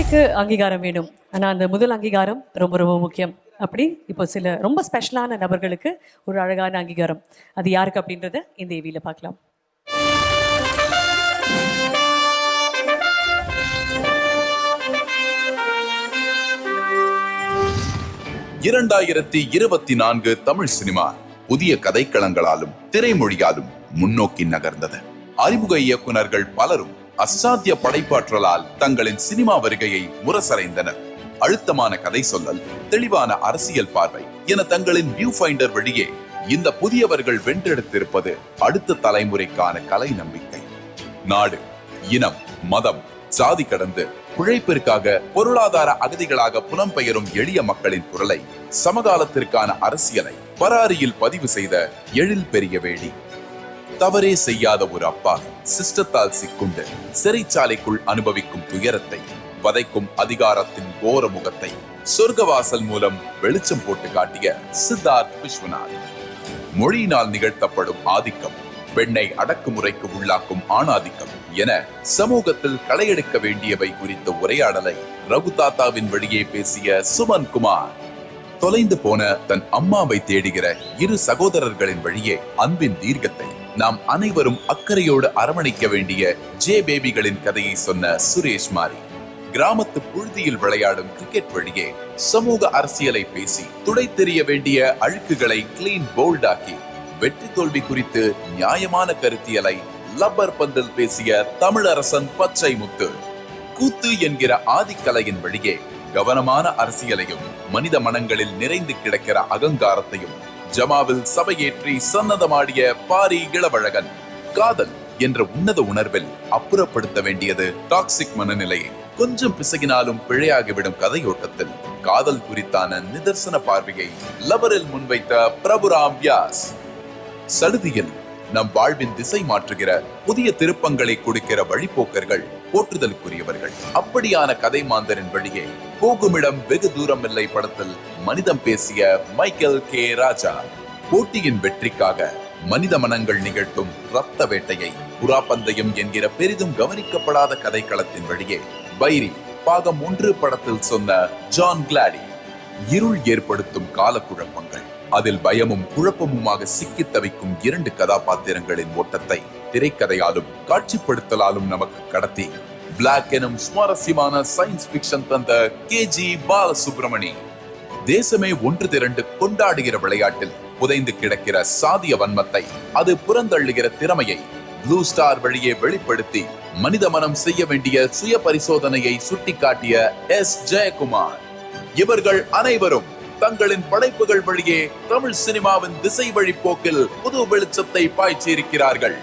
திறமைக்கு அங்கீகாரம் வேணும். ஆனா அந்த முதல் அங்கீகாரம் ரொம்ப ரொம்ப முக்கியம். அப்படி இப்போ சில ரொம்ப ஸ்பெஷலான நபர்களுக்கு ஒரு அழகான அங்கீகாரம். அது யாருக்கு அப்படின்றத இந்த ஏவியில பார்க்கலாம். 2024 தமிழ் சினிமா புதிய கதைக்களங்களாலும் திரைமொழியாலும் முன்னோக்கி நகர்ந்தது. அறிமுக இயக்குனர்கள் பலரும் அசாத்திய படைப்பாற்றலால் தங்களின் சினிமா வருகையை முரசறைந்தனர். அழுத்தமான கதை சொல்லல், தெளிவான அரசியல் பார்வை என தங்களின் வியூ ஃபைண்டர் வழியே இந்த புதியவர்கள் வென்றெடுத்திருப்பது அடுத்த தலைமுறைக்கான கலை நம்பிக்கை. நாடு, இனம், மதம், சாதி கடந்து பிழைப்பிற்காக பொருளாதார அகதிகளாக புலம்பெயரும் எளிய மக்களின் குரலை, சமகாலத்திற்கான அரசியலை பராரியில் பதிவு செய்த எழில் பெரிய வேடி. தவறே செய்யாத ஒரு அப்பா சிஸ்டத்தால் சிக்குண்டு சிறைச்சாலைக்குள் அனுபவிக்கும் துயரத்தை, வதைக்கும் அதிகாரத்தின் கோர முகத்தை சொர்க்கவாசல் மூலம் வெளிச்சம் போட்டு காட்டிய சித்தார்த் விஸ்வநாத். மொழியினால் நிகழ்த்தப்படும் ஆதிக்கம், பெண்ணை அடக்குமுறைக்கு உள்ளாக்கும் ஆணாதிக்கம் என சமூகத்தில் களையெடுக்க வேண்டியவை குறித்த உரையாடலை ரகுதாத்தாவின் வழியே பேசிய சுமன் குமார். தொலைந்து போன தன் அம்மாவை தேடுகிற இரு சகோதரர்களின் வழியே அன்பின் தீர்க்கத்தை நாம் அனைவரும் அக்கறையோடு அரவணைக்க வேண்டிய ஜே பேபிகளின் கதையை சொன்ன சுரேஷ் மாரி. கிராமத்து புழுதியில் விளையாடும் கிரிக்கெட் வழியே சமூக அரசியலை பேசி துடை தெரிய வேண்டிய அழுக்குகளை கிளீன் போல்டாக்கி வெற்றி தோல்வி குறித்து நியாயமான கருத்தியலை லப்பர் பந்தில் பேசிய தமிழரசன் பச்சை முத்து. கூத்து என்கிற ஆதிக்கலையின் வழியே கவனமான அரசியலையும் மனித மனங்களில் நிறைந்து கிடக்கிற அகங்காரத்தையும் ஜமாவில் சபையேற்றி சன்னதமாடிய பாரி இளவழகன். காதல் என்ற உன்னத உணர்வில் அப்புறப்படுத்த வேண்டியது டாக்ஸிக் மனநிலையை கொஞ்சம் பிசகினாலும் பிழையாகிவிடும் கதையோட்டத்தில் காதல் குறித்தான நிதர்சன பார்வையை லபரில் முன்வைத்த பிரபுராம் வியாஸ். சடுதியில் நம் வாழ்வின் திசை மாற்றுகிற புதிய திருப்பங்களை கொடுக்கிற வழிபோக்கர்கள் போற்றுதலுக்குரியவர்கள். அப்படியான கதை மாந்தரின் வழியே போகுமிடம் வெகு தூரம் இல்லை படத்தில் மனிதம் பேசிய மைக்கேல் கே ராஜா. போட்டியின் வெற்றிக்காக மனித மனங்கள் நிகழ்த்தும் ரத்த வேட்டையை, புறா பந்தயம் என்கிற பெரிதும் கவனிக்கப்படாத கதைக்களத்தின் வழியே பைரி பாகம் 1 படத்தில் சொன்ன ஜான் கிளாடி. இருள் ஏற்படுத்தும் காலக்குழப்பங்கள், அதில் பயமும் குழப்பமுமாக சிக்கி தவிக்கும் 2 கதாபாத்திரங்களின் ஓட்டத்தை திரைக்கதையாலும் காட்சிப்படுத்தலாலும் நமக்கு கடத்தி பிளாக் எனும் சுவாரஸ்யமான சயின்ஸ் பிக்ஷன் தந்த KG பாலசுப்ரமணி. தேசமே ஒன்று திரண்டு கொண்டாடுகிற விளையாட்டில் புதைந்து கிடக்கிற சாதிய வன்மத்தை, அது புறந்தள்ளுகிற திறமையை ப்ளூ ஸ்டார் வழியே வெளிப்படுத்தி மனித மனம் செய்ய வேண்டிய சுய பரிசோதனையை சுட்டிக்காட்டிய எஸ் ஜெயக்குமார். இவர்கள் அனைவரும் தங்களின் படைப்புகள் வழியே தமிழ் சினிமாவின் திசை வழி போக்கில் புது வெளிச்சத்தை பாய்ச்சியிருக்கிறார்கள்.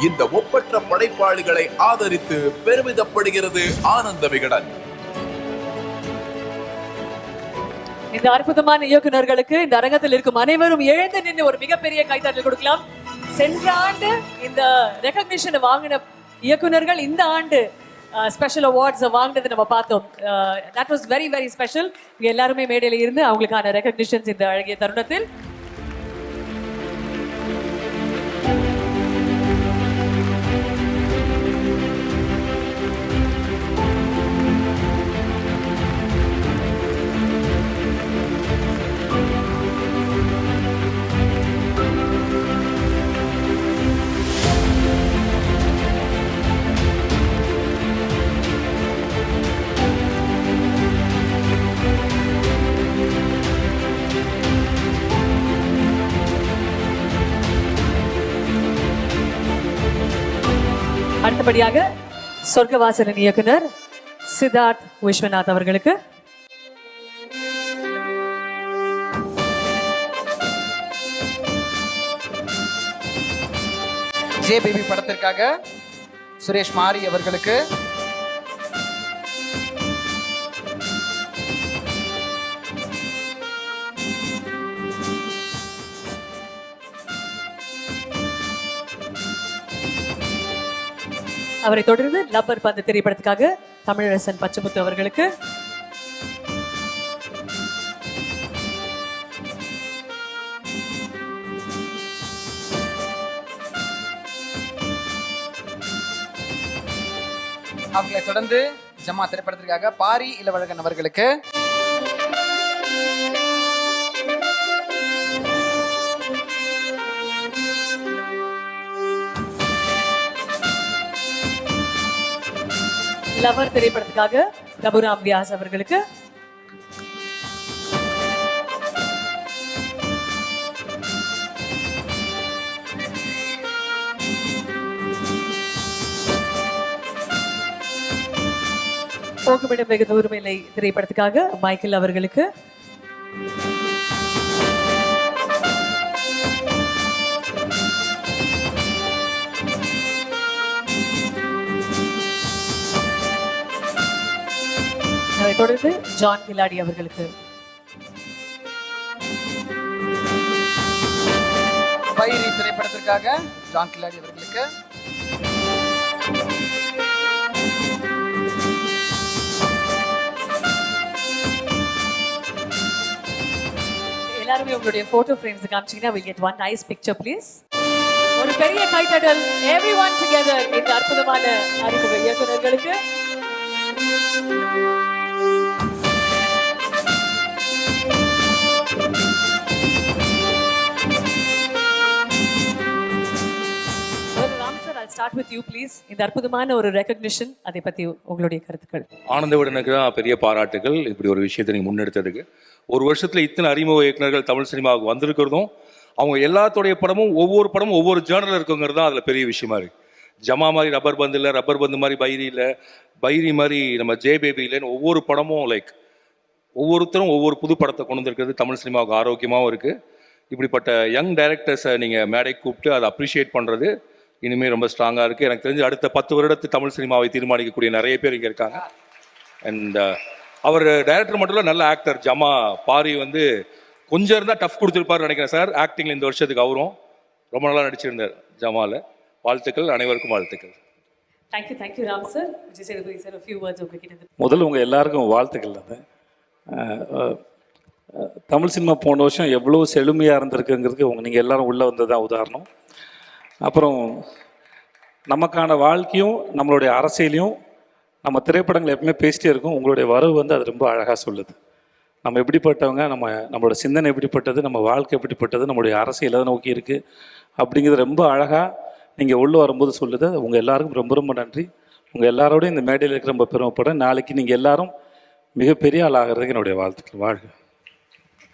இந்த ஒப்பற்ற படைப்பாளிகளை ஆதரித்து பெருமிதப்படுகிறது ஆனந்த விகடன். இந்த அற்புதமான இயக்குநர்களுக்கு இந்த அரங்கத்தில் இருக்கும் அனைவரும் எழுந்து நின்று ஒரு மிகப்பெரிய கைத்தட்டல் கொடுக்கலாம். சென்ற ஆண்டு இந்த ரெகக்னிஷன் வாங்கின இயக்குநர்கள் இந்த ஆண்டு ஸ்பெஷல் அவார்ட்ஸ் வாங்கினது நம்ம பார்த்தோம். That was very very special. எல்லாருமே மேடையில் இருந்து அவங்களுக்கான ரெகக்னிஷன்ஸ் இந்த அழகிய தருணத்தில். அடுத்தபடியாக சொர்க்கவாசலின் இயக்குனர் சித்தார்த் விஸ்வநாத் அவர்களுக்கு ஜே பேபி படத்திற்காக சுரேஷ் மாரி அவர்களுக்கு, அவரை தொடர்ந்து லப்பர் பந்து திரைப்படத்துக்காக தமிழரசன் பச்சைமுத்து அவர்களுக்கு, அவர்களை தொடர்ந்து ஜமா திரைப்படத்திற்காக பாரி இளவழகன் அவர்களுக்கு. லவர் திரைப்படத்துக்காக பிரபுராம் வியாஸ் அவர்களுக்கு. போக்குமிடம் வெகு தூரமில்லை திரைப்படத்துக்காக மைக்கேல் அவர்களுக்கு. அதைத் தொடர்ந்து ஜான் கில்லாடி அவர்களுக்கு. பைரி திரைப்படத்திற்காக ஜான் கில்லாடி அவர்களுக்கு. எல்லாருமே உங்களுடைய போட்டோ ஃப்ரேம்ஸ் காமிச்சீங்கன்னா we'll get one nice picture please. ஒரு பெரிய கைத்தட்டல் everyone together இந்த அற்புதமான அறிமுக இயக்குனர்களுக்கு. I'll start with you please. இந்த அற்புதமான ஒரு ரெகக்னிஷன், அதை பத்தி உங்களுடைய கருத்துக்கள். ஆனந்த விகடனுக்கு தான் பெரிய பாராட்டுகள் இப்படி ஒரு விஷயத்தை நீங்கள் முன்னெடுத்ததுக்கு. ஒரு வருஷத்தில் இத்தனை அறிமுக இயக்குநர்கள் தமிழ் சினிமாவுக்கு வந்திருக்கிறதும் அவங்க எல்லாத்தோடைய படமும் ஒவ்வொரு ஜேர்னலில் இருக்குங்கிறது தான் அதில் பெரிய விஷயமா இருக்குது. ஜமா மாதிரி ரப்பர் பந்து இல்லை, ரப்பர் பந்து மாதிரி பைரி இல்லை, பைரி மாதிரி நம்ம ஜே பேபி இல்லைன்னு ஒவ்வொரு படமும் ஒவ்வொருத்தரும் ஒவ்வொரு புது படத்தை கொண்டு வந்திருக்கிறது தமிழ் சினிமாவுக்கு ஆரோக்கியமாகவும் இருக்குது. இப்படிப்பட்ட யங் டைரக்டர்ஸை நீங்கள் மேடை கூப்பிட்டு அதை அப்ரிஷியேட் பண்ணுறது இனிமேல் ரொம்ப ஸ்ட்ராங்காக இருக்குது. எனக்கு தெரிஞ்சு அடுத்த 10 வருடத்து தமிழ் சினிமாவை தீர்மானிக்கக்கூடிய நிறைய பேர் இங்கே இருக்காங்க. அண்ட் அவர் டைரக்டர் மட்டும் இல்லை, நல்ல ஆக்டர். ஜமா பாரி கொஞ்சம் இருந்தால் டஃப் கொடுத்துருப்பாருன்னு நினைக்கிறேன் சார். ஆக்டிங்கில் இந்த வருஷத்துக்கு அவரும் ரொம்ப நல்லா நடிச்சிருந்தார் ஜமாவில். வாழ்த்துக்கள், அனைவருக்கும் வாழ்த்துக்கள். Thank you Ram sir. Vijay Sethupathi sir, a few words உங்ககிட்ட. முதல்ல உங்கள் எல்லாருக்கும் வாழ்த்துக்கள். தமிழ் சினிமா போன வருஷம் எவ்வளோ செழுமையாக இருந்திருக்குங்கிறதுக்கு நீங்கள் எல்லாரும் உள்ளே வந்தது தான் உதாரணம். அப்புறம் நமக்கான வாழ்க்கையும் நம்மளுடைய அரசியலையும் நம்ம திரைப்படங்கள் எப்பவுமே பேசிட்டே இருக்கும். உங்களுடைய வரவு அது ரொம்ப அழகாக சொல்லுது. நம்ம எப்படிப்பட்டவங்க, நம்மளோட சிந்தனை எப்படிப்பட்டது, நம்ம வாழ்க்கை எப்படிப்பட்டது, நம்மளுடைய அரசியல் எதை நோக்கி இருக்குது அப்படிங்கிறது ரொம்ப அழகாக நீங்கள் உள்ளே வரும்போது சொல்லுது. உங்கள் எல்லாருக்கும் ரொம்ப ரொம்ப நன்றி. உங்கள் எல்லாரோடையும் இந்த மேடையில் இருக்கிற ரொம்ப பெருமைப்படுறேன். நாளைக்கு நீங்கள் எல்லாரும் மிகப்பெரிய ஆள் ஆகிறதுக்கு என்னுடைய வாழ்த்துக்கள். வாழ்க.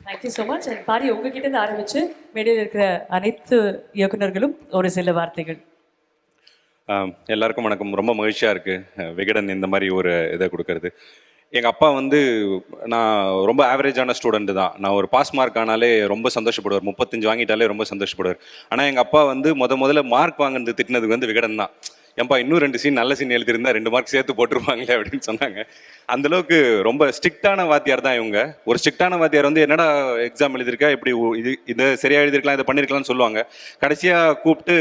Thank you so much. And Pari, உங்ககிட்ட இருந்து ஆரம்பிச்சு மேடையில் இருக்கிற அனைத்து இயக்குநர்களும் ஒரு சில வார்த்தைகள். எல்லாருக்கும் வணக்கம். ரொம்ப மகிழ்ச்சியாக இருக்குது விகடன் இந்த மாதிரி ஒரு இதை கொடுக்கறது. எங்கள் அப்பா நான் ரொம்ப ஆவரேஜான ஸ்டூடெண்ட்டு தான். நான் ஒரு பாஸ் மார்க் ஆனாலே ரொம்ப சந்தோஷப்படுவார். 35 வாங்கிட்டாலே ரொம்ப சந்தோஷப்படுவார். ஆனால் எங்கள் அப்பா முதல்ல மார்க் வாங்கினது திட்டினதுக்கு விகடன் தான். ஏன்பா இன்னும் 2 சீன் நல்ல சீன் எழுதியிருந்தா 2 மார்க் சேர்த்து போட்டிருப்பாங்களே அப்படின்னு சொன்னாங்க. அந்தளவுக்கு ரொம்ப ஸ்ட்ரிக்டான வாத்தியார் தான் இவங்க. ஒரு ஸ்ட்ரிக்டான வாத்தியார் என்னடா எக்ஸாம் எழுதியிருக்கா, இப்படி இதை சரியாக எழுதியிருக்கலாம், இதை பண்ணியிருக்கலாம்னு சொல்லுவாங்க. கடைசியாக கூப்பிட்டு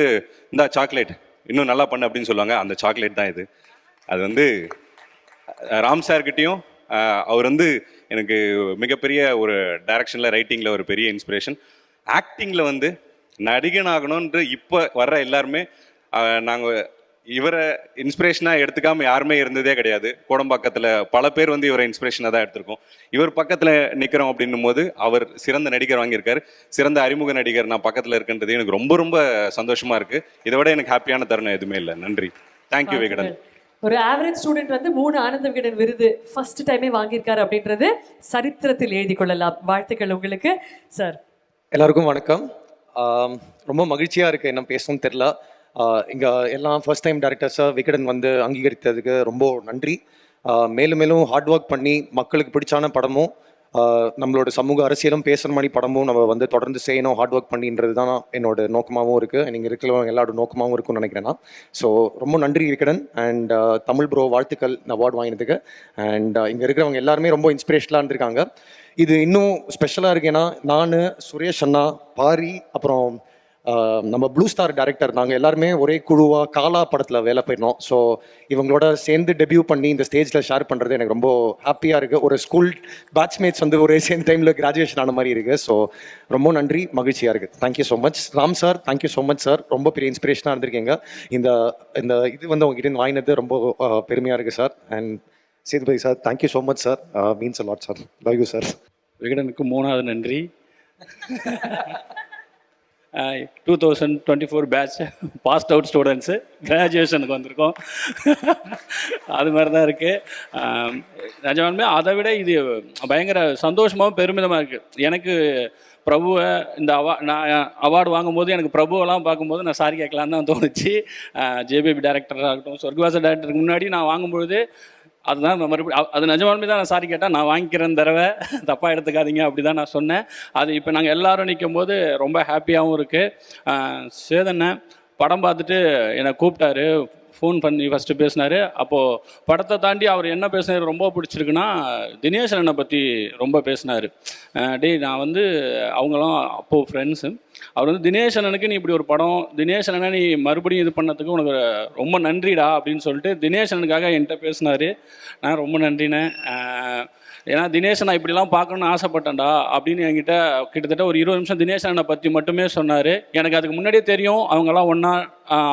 இந்த சாக்லேட் இன்னும் நல்லா பண்ணு அப்படின்னு சொல்லுவாங்க. அந்த சாக்லேட் தான் இது. அது ராம் சார்கிட்டையும் அவர் எனக்கு மிகப்பெரிய ஒரு டைரக்ஷனில், ரைட்டிங்கில் ஒரு பெரிய இன்ஸ்பிரேஷன். ஆக்டிங்கில் நடிகன் ஆகணுன்ற இப்போ வர்ற எல்லாருமே நாங்கள் இவரை இன்ஸ்பிரேஷனாக எடுத்துக்காமல் யாருமே இருந்ததே கிடையாது. கோடம்பாக்கத்தில் பல பேர் இவரை இன்ஸ்பிரேஷனாக தான் எடுத்திருக்கோம். இவர் பக்கத்தில் நிற்கிறோம் அப்படின்னும் போது அவர் சிறந்த நடிகர் வாங்கியிருக்காரு. சிறந்த அறிமுக நடிகர் நான் பக்கத்தில் இருக்குன்றது எனக்கு ரொம்ப ரொம்ப சந்தோஷமாக இருக்குது. இதை விட எனக்கு ஹாப்பியான தருணம் எதுவுமே இல்லை. நன்றி. தேங்க்யூ விகடன். ஒரு ஆவரேஜ் ஸ்டூடெண்ட் 3 ஆனந்த விகடன் விருது ஃபர்ஸ்ட் டைமே வாங்கியிருக்காரு அப்படின்றது சரித்திரத்தில் எழுதி கொள்ளலாம். வாழ்த்துக்கள் உங்களுக்கு சார். எல்லாருக்கும் வணக்கம். ரொம்ப மகிழ்ச்சியாக இருக்குது. என்ன பேசணும்னு தெரில. இங்கே எல்லாம் ஃபர்ஸ்ட் டைம் டேரக்டர்ஸாக விகடன் அங்கீகரித்ததுக்கு ரொம்ப நன்றி. மேலும் மேலும் ஹார்ட் ஒர்க் பண்ணி மக்களுக்கு பிடிச்சான படமும் நம்மளோட சமூக அரசியலும் பேசுகிற மாதிரி படமும் நம்ம தொடர்ந்து செய்யணும், ஹார்ட் ஒர்க் பண்ணின்றது தான் என்னோட நோக்கமாகவும் இருக்குது. நீங்கள் இருக்கிறவங்க எல்லாரோட நோக்கமாகவும் இருக்கும்னு நினைக்கிறேன் நான். ஸோ ரொம்ப நன்றி விகடன். அண்ட் தமிழ் ப்ரோ, வாழ்த்துக்கள் இந்த அவார்டு வாங்கினதுக்கு. அண்ட் இங்கே இருக்கிறவங்க எல்லாருமே ரொம்ப இன்ஸ்பிரேஷனாக இருந்திருக்காங்க. இது இன்னும் ஸ்பெஷலாக இருக்கு. ஏன்னா நான், சுரேஷ் அண்ணா, பாரி, அப்புறம் நம்ம ப்ளூ ஸ்டார் டைரக்டர், நாங்கள் எல்லாருமே ஒரே குழுவாக காலா படத்தில் வேலை போயிருந்தோம். ஸோ இவங்களோட சேர்ந்து டெபியூ பண்ணி இந்த ஸ்டேஜில் ஷேர் பண்ணுறது எனக்கு ரொம்ப ஹாப்பியாக இருக்குது. ஒரு ஸ்கூல் பேட்ச்மேட்ஸ் ஒரே சேம் டைமில் கிராஜுவேஷன் ஆன மாதிரி இருக்குது. ஸோ ரொம்ப நன்றி, மகிழ்ச்சியாக இருக்குது. Thank you so much. Ram sir, thank you so much sir. ரொம்ப பெரிய இன்ஸ்பிரேஷனாக இருந்திருக்கீங்க. இந்த இது உங்ககிட்ட வாங்கினது ரொம்ப பெருமையாக இருக்குது sir. And Sethupathi sir, thank you so much sir, means a lot sir, love you sir. விகடனுக்கு 3வது நன்றி. 2024 பேட்ச் பாஸ்ட் அவுட் ஸ்டூடெண்ட்ஸு கிராஜுவேஷனுக்கு வந்திருக்கோம். அது மாதிரி தான் இருக்குது. நிஜமாலுமே அதை விட இது பயங்கர சந்தோஷமாகவும் பெருமிதமாக இருக்குது. எனக்கு பிரபுவை இந்த நான் அவார்டு வாங்கும்போது எனக்கு பிரபுவெல்லாம் பார்க்கும்போது நான் சாரி கேட்கலான்னு தான் தோணுச்சு. ஜேபிபி டேரக்டராக இருக்கட்டும், சொர்க்கவாச டேரக்டருக்கு முன்னாடி நான் வாங்கும்பொழுது அதுதான் மறுபடியும் அது நிஜமாலுமே தான் நான் சாரி கேட்டேன். நான் வாங்கிக்கிறேன் தடவை, தப்பாக எடுத்துக்காதீங்க அப்படி தான் நான் சொன்னேன். அது இப்போ நாங்கள் எல்லோரும் நிற்கும் போது ரொம்ப ஹாப்பியாகவும் இருக்குது. சேதனை படம் பார்த்துட்டு என்னை கூப்பிட்டாரு, ஃபோன் பண்ணி ஃபஸ்ட்டு பேசினார். அப்போது படத்தை தாண்டி அவர் என்ன பேசினார் ரொம்ப பிடிச்சிருக்குன்னா, தினேஷ் அண்ணனை பற்றி ரொம்ப பேசினார். நான் வந்து அவங்களாம் அப்போது ஃப்ரெண்ட்ஸு. அவர் வந்து தினேஷ் அண்ணனுக்கு நீ இப்படி ஒரு படம், தினேஷ் அண்ணனை நீ மறுபடியும் இது பண்ணதுக்கு உனக்கு ரொம்ப நன்றிடா அப்படின்னு சொல்லிட்டு தினேஷ் அண்ணனுக்காக என்கிட்ட பேசினார். நான் ரொம்ப நன்றிண்ணே, ஏன்னா தினேஷ் நான் இப்படிலாம் பார்க்கணுன்னு ஆசைப்பட்டேன்டா அப்படின்னு என்கிட்ட கிட்டத்தட்ட ஒரு 20 நிமிஷம் தினேஷ் அண்ணனை பற்றி மட்டுமே சொன்னார். எனக்கு அதுக்கு முன்னாடியே தெரியும் அவங்கெல்லாம் ஒன்றா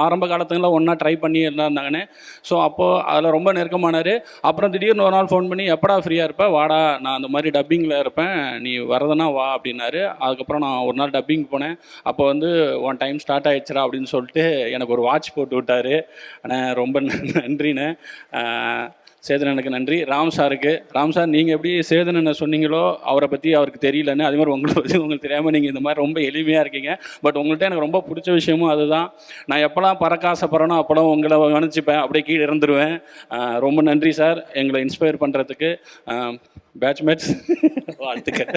ஆரம்ப காலத்துலாம் ஒன்றா ட்ரை பண்ணி இருந்தாங்கன்னு. ஸோ அப்போது அதில் ரொம்ப நெருக்கமானார். அப்புறம் திடீர்னு ஒரு நாள் ஃபோன் பண்ணி எப்படா ஃப்ரீயாக இருப்பேன், வாடா நான் அந்த மாதிரி டப்பிங்கில் இருப்பேன், நீ வரதுன்னா வா அப்படின்னாரு. அதுக்கப்புறம் நான் ஒரு நாள் டப்பிங் போனேன். அப்போ வந்து உன் டைம் ஸ்டார்ட் ஆகிடுச்சுரா அப்படின்னு சொல்லிட்டு எனக்கு ஒரு வாட்ச் போட்டு விட்டார். ஆனால் ரொம்ப நன்றிண்ணே. சேதனனுக்கு நன்றி. ராம் சாருக்கு, ராம் சார் நீங்கள் எப்படி சேதனனை சொன்னீங்களோ அவரை பற்றி அவருக்கு தெரியலன்னு, அதே மாதிரி உங்களை பற்றி உங்களுக்கு தெரியாமல் நீங்கள் இந்த மாதிரி ரொம்ப எளிமையாக இருக்கீங்க. பட் உங்கள்கிட்ட எனக்கு ரொம்ப பிடிச்ச விஷயமும் அதுதான். நான் எப்போல்லாம் பறக்க ஆசைப்படுறேனோ அப்போலாம் உங்களை நினச்சிப்பேன், அப்படியே கீழே இருந்துருவேன். ரொம்ப நன்றி சார் எங்களை இன்ஸ்பயர் பண்ணுறதுக்கு. பேட்ச்மேட்ஸ் வாழ்த்துக்கள்.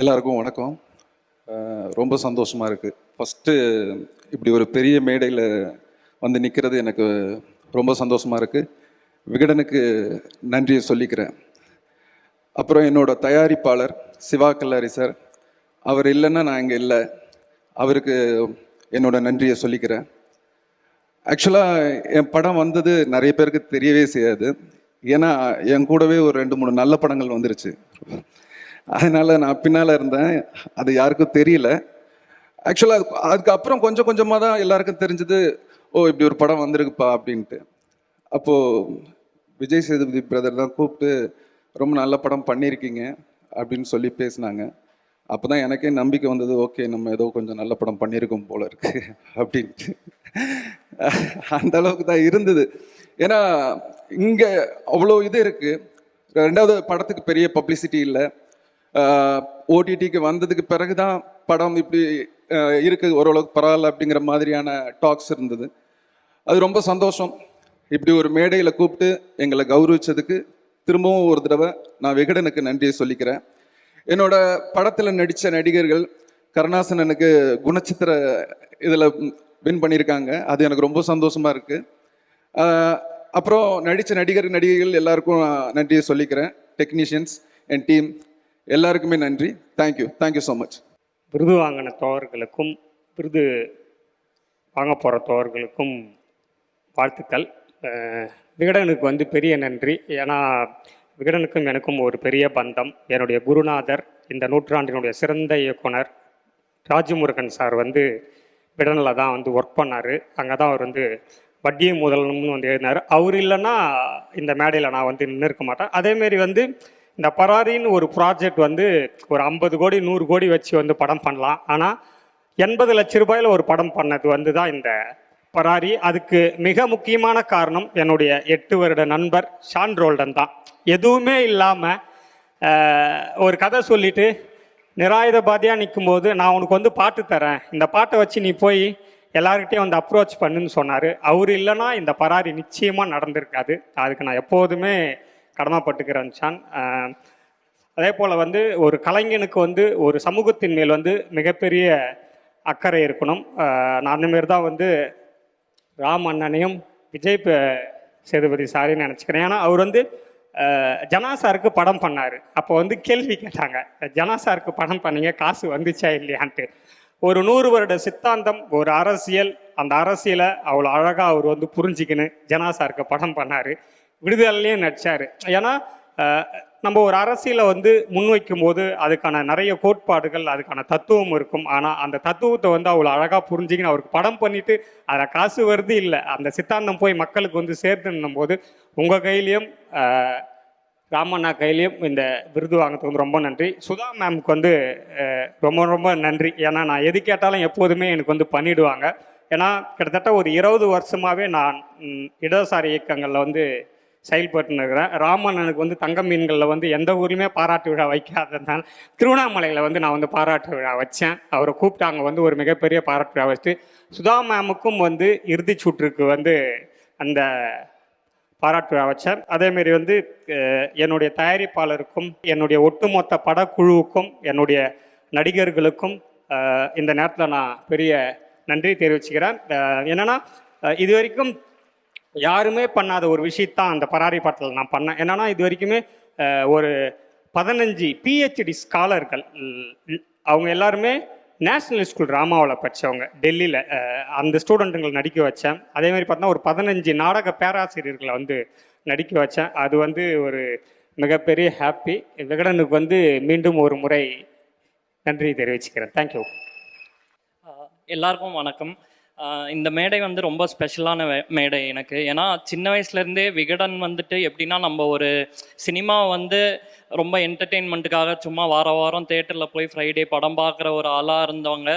எல்லாருக்கும் வணக்கம். ரொம்ப சந்தோஷமாக இருக்குது. ஃபஸ்ட்டு இப்படி ஒரு பெரிய மேடையில் வந்து நிற்கிறது எனக்கு ரொம்ப சந்தோஷமாக இருக்குது. விகடனுக்கு நன்றியை சொல்லிக்கிறேன். அப்புறம் என்னோடய தயாரிப்பாளர் சிவா கல்லாரி சார், அவர் இல்லைன்னா நான் இங்கே இல்லை, அவருக்கு என்னோட நன்றியை சொல்லிக்கிறேன். ஆக்சுவலாக என் படம் வந்தது நிறைய பேருக்கு தெரியவே செய்யாது. ஏன்னா என் கூடவே ஒரு 2-3 நல்ல படங்கள் வந்துருச்சு. அதனால் நான் பின்னால் இருந்தேன், அது யாருக்கும் தெரியல. ஆக்சுவலாக அதுக்கப்புறம் கொஞ்சம் கொஞ்சமாக தான் எல்லாருக்கும் தெரிஞ்சது, ஓ இப்படி ஒரு படம் வந்திருக்குப்பா அப்படின்ட்டு. அப்போது விஜய் சேதுபதி பிரதர் தான் கூப்பிட்டு ரொம்ப நல்ல படம் பண்ணியிருக்கீங்க அப்படின்னு சொல்லி பேசினாங்க. அப்போ தான் எனக்கே நம்பிக்கை வந்தது, ஓகே நம்ம ஏதோ கொஞ்சம் நல்ல படம் பண்ணியிருக்கோம் போல இருக்கு அப்படின்ட்டு. அந்த அளவுக்கு தான் இருந்தது. ஏன்னா இங்கே அவ்வளோ இது இருக்குது. 2வது படத்துக்கு பெரிய பப்ளிசிட்டி இல்லை. ஓடிடிக்கு வந்ததுக்கு பிறகு தான் படம் இப்படி இருக்குது, ஓரளவுக்கு பரவாயில்ல அப்படிங்கிற மாதிரியான டாக்ஸ் இருந்தது. அது ரொம்ப சந்தோஷம். இப்படி ஒரு மேடையில் கூப்பிட்டு எங்களை கௌரவிச்சதுக்கு திரும்பவும் ஒரு தடவை நான் விகடனுக்கு நன்றியை சொல்லிக்கிறேன். என்னோட படத்தில் நடித்த நடிகர்கள் கருணாசனனுக்கு குணச்சித்திர இதில் வின் பண்ணியிருக்காங்க. அது எனக்கு ரொம்ப சந்தோஷமாக இருக்குது. அப்புறம் நடித்த நடிகைகள் எல்லாருக்கும் நன்றியை சொல்லிக்கிறேன். டெக்னீஷியன்ஸ் என் டீம் எல்லாருக்குமே நன்றி. Thank you so much. விருது வாங்கின தோழர்களுக்கும் விருது வாங்க போகிற தோழர்களுக்கும் வாழ்த்துக்கள். விகடனுக்கு வந்து பெரிய நன்றி. ஏன்னா விகடனுக்கும் எனக்கும் ஒரு பெரிய பந்தம். என்னுடைய குருநாதர், இந்த நூற்றாண்டினுடைய சிறந்த இயக்குனர் ராஜமுருகன் சார் வந்து விகடனில் தான் வந்து ஒர்க் பண்ணார். அங்கே தான் அவர் வந்து வட்டியை முதல்னு வந்து எழுதினார். அவர் இல்லைன்னா இந்த மேடையில் நான் வந்து நின்று இருக்க மாட்டேன். அதேமாரி வந்து இந்த பராரின்னு ஒரு ப்ராஜெக்ட் வந்து ஒரு 50 கோடி 100 கோடி வச்சு வந்து படம் பண்ணலாம். ஆனால் 80 லட்ச ரூபாயில் ஒரு படம் பண்ணது வந்து தான் இந்த பராரி. அதுக்கு மிக முக்கியமான காரணம் என்னுடைய 8 வருட நண்பர் ஷான் ரோல்டன் தான். எதுவுமே இல்லாமல் ஒரு கதை சொல்லிவிட்டு நிராயுதபாதியாக நிற்கும்போது, நான் உனக்கு வந்து பாட்டு தரேன், இந்த பாட்டை வச்சு நீ போய் எல்லாருக்கிட்டையும் வந்து அப்ரோச் பண்ணுன்னு சொன்னார். அவர் இல்லைன்னா இந்த பராரி நிச்சயமாக நடந்திருக்காது. அதுக்கு நான் எப்போதுமே கடமைப்பட்டுக்கிறேன் ஷான். அதே போல் வந்து ஒரு கலைஞனுக்கு வந்து ஒரு சமூகத்தின் மேல் வந்து மிகப்பெரிய அக்கறை இருக்கணும். நான் அந்தமாரி தான் வந்து ராம் அண்ணனையும் விஜய் சேதுபதி சாரின்னு நினச்சிக்கிறேன். ஏன்னா அவர் வந்து ஜனாசாருக்கு படம் பண்ணார். அப்போ வந்து கேள்வி கேட்டாங்க, ஜனாசாருக்கு படம் பண்ணீங்க, காசு வந்துச்சா இல்லையான்ட்டு. ஒரு 100 வருட சித்தாந்தம், ஒரு அரசியல், அந்த அரசியலை அவ்வளோ அழகாக அவர் வந்து புரிஞ்சிக்கின்னு ஜனாசாருக்கு படம் பண்ணார். விடுதலையும் நடித்தார். ஏன்னா நம்ம ஒரு அரசியலை வந்து முன்வைக்கும் போது அதுக்கான நிறைய கோட்பாடுகள், அதுக்கான தத்துவம் இருக்கும். ஆனால் அந்த தத்துவத்தை வந்து அவ்வளோ அழகாக புரிஞ்சுக்கின்னு அவருக்கு படம் பண்ணிவிட்டு அதில் காசு வருது இல்லை, அந்த சித்தாந்தம் போய் மக்களுக்கு வந்து சேர்த்துன்னும் போது உங்கள் கையிலையும் ராமண்ணா கையிலையும் இந்த விருது வாங்கிறதுக்கு வந்து ரொம்ப நன்றி. சுதா மேம்க்கு வந்து ரொம்ப ரொம்ப நன்றி. ஏன்னா நான் எது கேட்டாலும் எப்போதுமே எனக்கு வந்து பண்ணிவிடுவாங்க. ஏன்னா கிட்டத்தட்ட ஒரு 20 வருஷமாகவே நான் இடதுசாரி இயக்கங்களில் வந்து செயல்பட்டு இருக்கிறேன். ராமண்ணனுக்கு வந்து தங்க மீன்களில் வந்து எந்த ஊர்லேயுமே பாராட்டு விழா வைக்காததுனால திருவண்ணாமலையில் வந்து நான் வந்து பாராட்டு விழா வச்சேன். அவரை கூப்பிட்டாங்க வந்து ஒரு மிகப்பெரிய பாராட்டு விழா வச்சுட்டு சுதா மேமுக்கும் வந்து இறுதி சுற்றுக்கு வந்து அந்த பாராட்டு விழா வச்சேன். அதேமாரி வந்து என்னுடைய தயாரிப்பாளருக்கும் என்னுடைய ஒட்டுமொத்த படக்குழுவுக்கும் என்னுடைய நடிகர்களுக்கும் இந்த நேரத்தில் நான் பெரிய நன்றி தெரிவிச்சுக்கிறேன். என்னென்னா இது வரைக்கும் யாருமே பண்ணாத ஒரு விஷயத்தான் அந்த பராரி படத்தில் நான் பண்ணேன். என்னென்னா இது வரைக்குமே ஒரு 15 PhD ஸ்காலர்கள், அவங்க எல்லாருமே நேஷ்னல் ஸ்கூல் ட்ராமாவில் படித்தவங்க டெல்லியில், அந்த ஸ்டூடெண்ட்டுங்களை நடிக்க வச்சேன். அதேமாதிரி பார்த்தோன்னா ஒரு 15 நாடக பேராசிரியர்களை வந்து நடிக்க வச்சேன். அது வந்து ஒரு மிகப்பெரிய ஹாப்பி. விகடனுக்கு வந்து மீண்டும் ஒரு முறை நன்றி தெரிவிச்சுக்கிறேன். தேங்க்யூ. எல்லாருக்கும் வணக்கம். இந்த மேடை வந்து ரொம்ப ஸ்பெஷலான மேடை எனக்கு. ஏன்னா சின்ன வயசுலேருந்தே விகடன் வந்துட்டு எப்படின்னா நம்ம ஒரு சினிமா வந்து ரொம்ப என்டர்டெயின்மெண்ட்டுக்காக சும்மா வாரம் தேட்டரில் போய் ஃப்ரைடே படம் பார்க்குற ஒரு ஆளாக இருந்தவங்க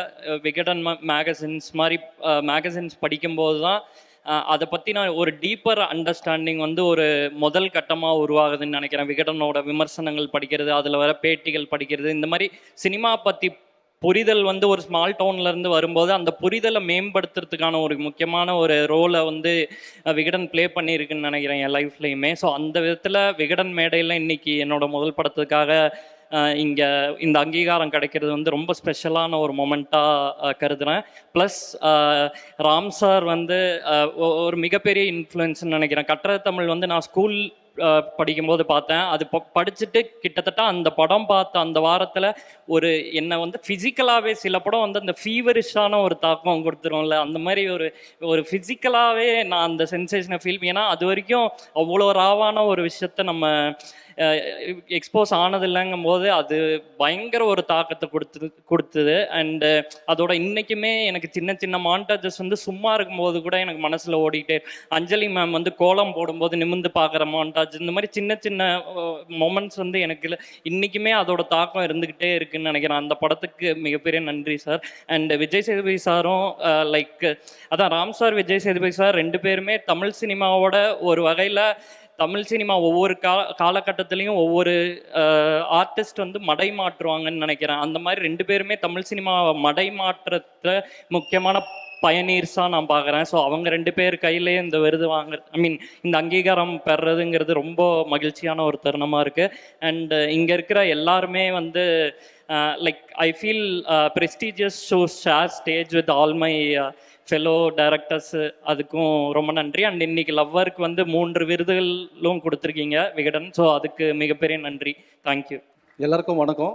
விகடன் மேகசின்ஸ் மாதிரி மேகசின்ஸ் படிக்கும்போது தான் அதை பற்றின ஒரு டீப்பர் அண்டர்ஸ்டாண்டிங் வந்து ஒரு முதல் கட்டமாக உருவாகுதுன்னு நினைக்கிறேன். விகடனோட விமர்சனங்கள் படிக்கிறது, அதில் வர பேட்டிகள் படிக்கிறது, இந்த மாதிரி சினிமா பற்றி புரிதல் வந்து ஒரு ஸ்மால் டவுன்லேருந்து வரும்போது அந்த புரிதலை மேம்படுத்துறதுக்கான ஒரு முக்கியமான ஒரு ரோலை வந்து விகடன் ப்ளே பண்ணியிருக்குன்னு நினைக்கிறேன் என் லைஃப்லையுமே. ஸோ அந்த விதத்தில் விகடன் மேடையில் இன்றைக்கி என்னோடய முதல் படத்துக்காக இங்கே இந்த அங்கீகாரம் கிடைக்கிறது வந்து ரொம்ப ஸ்பெஷலான ஒரு மொமெண்ட்டாக கருதுகிறேன். ப்ளஸ் ராம் சார் வந்து ஒரு மிகப்பெரிய இன்ஃப்ளூயன்ஸ்ன்னு நினைக்கிறேன். கட்டட தமிழ் வந்து நான் ஸ்கூல் படிக்கும்போது பார்த்தேன். அது படிச்சுட்டு கிட்டத்தட்ட அந்த படம் பார்த்த அந்த வாரத்தில் ஒரு என்னை வந்து ஃபிசிக்கலாகவே சில படம் வந்து அந்த ஃபீவரிஷான ஒரு தாக்கம் கொடுத்துரும்ல, அந்த மாதிரி ஒரு ஃபிசிக்கலாகவே நான் அந்த சென்சேஷனை ஃபீல். ஏன்னா அது வரைக்கும் அவ்வளோ ராவான ஒரு விஷயத்த நம்ம எக்ஸ்போஸ் ஆனதில்லைங்கும் போது அது பயங்கர ஒரு தாக்கத்தை கொடுத்தது. அண்டு அதோட இன்றைக்குமே எனக்கு சின்ன சின்ன மாண்டாஜஸ் வந்து சும்மா இருக்கும்போது கூட எனக்கு மனசில் ஓடிக்கிட்டே. அஞ்சலி மேம் வந்து கோலம் போடும்போது நிமிர்ந்து பார்க்குற மாண்டாஜ், இந்த மாதிரி சின்ன சின்ன மொமெண்ட்ஸ் வந்து எனக்கு இன்றைக்குமே அதோட தாக்கம் இருந்துக்கிட்டே இருக்குதுன்னு நினைக்கிறேன். அந்த படத்துக்கு மிகப்பெரிய நன்றி சார். அண்ட் விஜய் சேதுபதி சாரும் அதான் ராம் சார், விஜய் சேதுபதி சார் 2 பேருமே தமிழ் சினிமாவோட ஒரு வகையில் தமிழ் சினிமா ஒவ்வொரு காலகட்டத்திலையும் ஒவ்வொரு ஆர்டிஸ்ட் வந்து மடை மாற்றுவாங்கன்னு நினைக்கிறேன். அந்த மாதிரி 2 பேருமே தமிழ் சினிமா மடை மாற்றத்தை முக்கியமான பயனீர்ஸாக நான் பார்க்குறேன். ஸோ அவங்க 2 பேர் கையிலேயே இந்த விருது இந்த அங்கீகாரம் பெறுறதுங்கிறது ரொம்ப மகிழ்ச்சியான ஒரு தருணமாக இருக்குது. அண்டு இங்கே இருக்கிற எல்லாருமே வந்து I feel prestigious show share stage with all my fellow directors, அதுக்கும் ரொம்ப நன்றி. அண்ட் இன்னைக்கு லவ்வருக்கு வந்து 3 விருதுகளும் கொடுத்துருக்கீங்க விகடன். ஸோ அதுக்கு மிகப்பெரிய நன்றி. தேங்க்யூ. எல்லாருக்கும் வணக்கம்.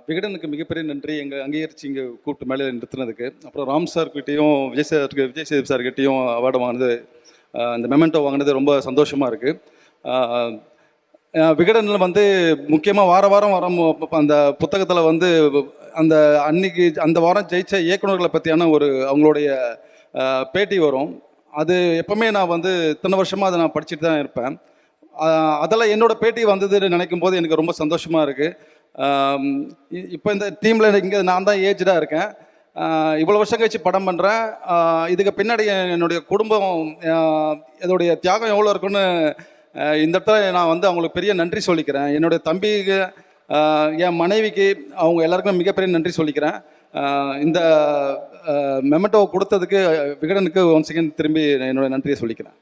விகடனுக்கு மிகப்பெரிய நன்றி எங்கள் அங்கீகரித்து இங்கே கூப்பிட்டு மேலே நிறுத்தினதுக்கு. அப்புறம் ராம் சார்கிட்டையும் விஜய் சேதுபதி சார்கிட்டையும் அவார்டு வாங்கினது, இந்த மெமெண்டோ வாங்கினது ரொம்ப சந்தோஷமாக இருக்குது. விகடனில் வந்து முக்கியமாக வாரம் வரும் அந்த புத்தகத்தில் வந்து அந்த அன்னைக்கு அந்த வாரம் ஜெயிச்ச இயக்குநர்களை பற்றியான அவங்களுடைய பேட்டி வரும். அது எப்போவுமே நான் வந்து இத்தனை வருஷமாக அதை நான் படிச்சுட்டு தான் இருப்பேன். அதில் என்னோடய பேட்டி வந்ததுன்னு நினைக்கும் போது எனக்கு ரொம்ப சந்தோஷமாக இருக்குது. இப்போ இந்த டீமில் இங்கே நான் தான் ஏஜ்டாக இருக்கேன். இவ்வளோ வருஷம் கழிச்சு படம் பண்ணுறேன். இதுக்கு பின்னாடி என்னுடைய குடும்பம் இதோடைய தியாகம் எவ்வளோ இருக்குன்னு இந்த இடத்துல நான் வந்து அவங்களுக்கு பெரிய நன்றி சொல்லிக்கிறேன். என்னுடைய தம்பிக்கு, என் மனைவிக்கு, அவங்க எல்லாருக்கும் மிகப்பெரிய நன்றி சொல்லிக்கிறேன். இந்த மெமெண்டோவை கொடுத்ததுக்கு விகடனுக்கு ஒன்ஸ் அகேன் திரும்பி என்னோட நன்றியை சொல்லிக்கிறேன்.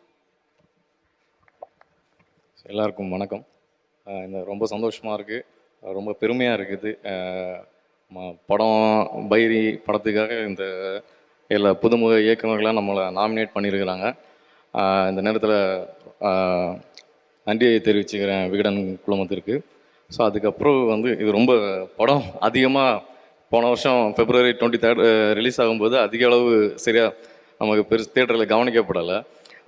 எல்லாருக்கும் வணக்கம். இந்த ரொம்ப சந்தோஷமாக இருக்குது, ரொம்ப பெருமையாக இருக்குது. படம் பைரி படத்துக்காக இந்த எல்லா புதுமுக இயக்குநர்களாக நம்மளை நாமினேட் பண்ணியிருக்கிறாங்க. இந்த நேரத்தில் நன்றியை தெரிவிச்சுக்கிறேன் விகடன் குழுமத்திற்கு. ஸோ அதுக்கப்புறம் வந்து இது ரொம்ப படம் அதிகமாக போன வருஷம் February 23 ரிலீஸ் ஆகும்போது அதிக அளவு சரியாக நமக்கு பெருசு தேட்டரில் கவனிக்கப்படலை.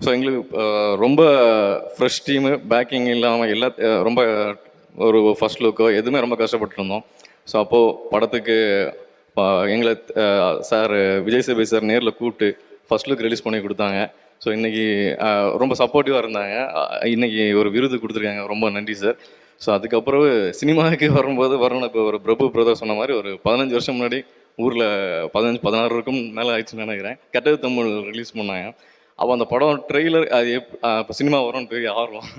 ஸோ எங்களுக்கு ரொம்ப ஃப்ரெஷ் டீமு, பேக்கிங் இல்லாமல் எல்லா ரொம்ப ஒரு ஃபர்ஸ்ட் லுக்கோ எதுவுமே ரொம்ப கஷ்டப்பட்டு இருந்தோம். ஸோ அப்போது படத்துக்கு எங்களை சார் விஜய் சேபி சார் நேரில் கூப்பிட்டு ஃபர்ஸ்ட் லுக் ரிலீஸ் பண்ணி கொடுத்தாங்க. ஸோ இன்றைக்கி ரொம்ப சப்போர்ட்டிவாக இருந்தாங்க. இன்றைக்கி ஒரு விருது கொடுத்துருக்காங்க, ரொம்ப நன்றி சார். ஸோ அதுக்கப்புறம் சினிமாவுக்கு வரும்போது வரணும், இப்போ ஒரு பிரபு பிரதர் சொன்ன மாதிரி ஒரு 15 வருஷம் முன்னாடி ஊரில் 16 இருக்கும் மேலே ஆயிடுச்சுன்னு நினைக்கிறேன், கெட்டது தமிழ் ரிலீஸ் பண்ணாங்க. அப்போ அந்த படம் ட்ரெய்லர் அது இப்போ சினிமா வரும்னு பெரிய ஆர்வம்.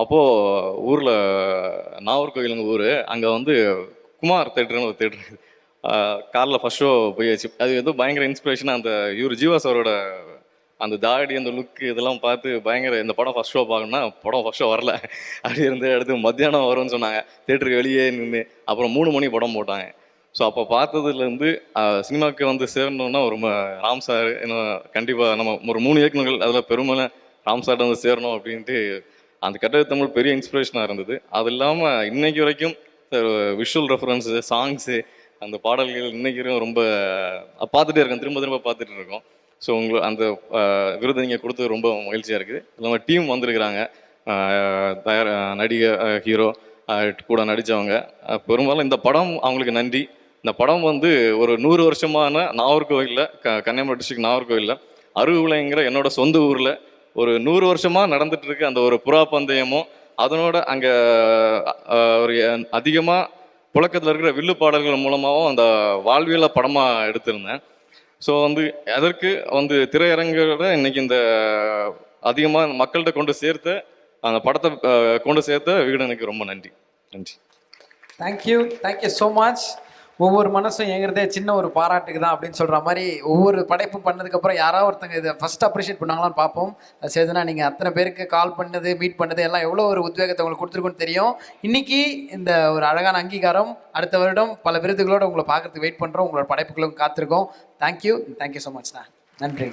அப்போது ஊரில் நாகர்கோவிலுங்க ஊர், அங்கே வந்து குமார் தேட்டர்னு ஒரு தேட்டர், காரில் ஃபஸ்ட் ஷோ போயாச்சு. அது ஏதோ பயங்கர இன்ஸ்பிரேஷனாக அந்த இவர் ஜீவா சாரோட அந்த தாடி அந்த லுக்கு இதெல்லாம் பார்த்து பயங்கர இந்த படம் ஃபஸ்ட் ஷோ பார்க்கணுன்னா படம் ஃபஸ்ட் ஷோ வரல. அப்படி இருந்து அடுத்து மத்தியானம் வரும்னு சொன்னாங்க, தேட்டருக்கு வெளியே நின்று. அப்புறம் 3 மணி படம் போட்டாங்க. ஸோ அப்போ பார்த்ததுலேருந்து சினிமாவுக்கு வந்து சேரணுன்னா ஒரு ராம் சார் இன்னும் கண்டிப்பாக நம்ம ஒரு 3 இயக்குநர்கள் அதில் பெருமையில ராம் சார்ட்ட வந்து சேரணும் அப்படின்ட்டு அந்த கெட்டது தமிழ் பெரிய இன்ஸ்பிரேஷனாக இருந்தது. அது இல்லாமல் இன்னைக்கு வரைக்கும் விஷுவல் ரெஃபரன்ஸு, சாங்ஸு, அந்த பாடல்கள் இன்னைக்கு வரைக்கும் ரொம்ப பார்த்துட்டே இருக்கோம், திரும்ப திரும்ப பார்த்துட்டு இருக்கோம். ஸோ உங்களுக்கு அந்த விருது நீங்கள் கொடுத்தது ரொம்ப மகிழ்ச்சியாக இருக்குது. இல்லாமல் டீம் வந்திருக்கிறாங்க, நடிகை, ஹீரோ கூட நடித்தவங்க. பெரும்பாலும் இந்த படம் அவங்களுக்கு நன்றி. இந்த படம் வந்து ஒரு 100 வருஷமான நாகர்கோவிலில், கன்னியாகுமரி டிஸ்ட்ரிக்ட் நாகர்கோவிலில் அருவிளைங்கிற என்னோட சொந்த ஊரில் ஒரு 100 வருஷமாக நடந்துட்டு இருக்கு அந்த ஒரு புறா பந்தயமும், அதனோட அங்கே ஒரு அதிகமாக புழக்கத்தில் இருக்கிற வில்லு பாடல்கள் மூலமாகவும் அந்த வாழ்வியலை படமாக எடுத்திருந்தேன். ஸோ வந்து அதற்கு வந்து திரையரங்கோட இன்னைக்கு இந்த அதிகமாக மக்கள்கிட்ட கொண்டு சேர்த்த அந்த படத்தை கொண்டு சேர்த்த விகடனுக்கு ரொம்ப நன்றி. Thank you so much. ஒவ்வொரு மனசும் ஏங்கிறதே சின்ன ஒரு பாராட்டுக்கு தான் அப்படின்னு சொல்கிற மாதிரி ஒவ்வொரு படைப்பும் பண்ணதுக்கப்புறம் யாராவது ஒருத்தங்க இதை ஃபஸ்ட் அப்ரிஷியேட் பண்ணாங்களான்னு பார்ப்போம். சேதுனா, நீங்கள் அத்தனை பேருக்கு கால் பண்ணது, மீட் பண்ணது எல்லாம் எவ்வளோ ஒரு உத்வேகத்தை உங்களுக்கு கொடுத்துருக்குன்னு தெரியும். இன்றைக்கி இந்த ஒரு அழகான அங்கீகாரம், அடுத்த வருடம் பல விருதுகளோடு உங்களை பார்க்குறதுக்கு வெயிட் பண்ணுறோம். உங்களோட படைப்புகளும் காத்திருக்கோம். Thank you so மச்ண்ணா. நன்றி.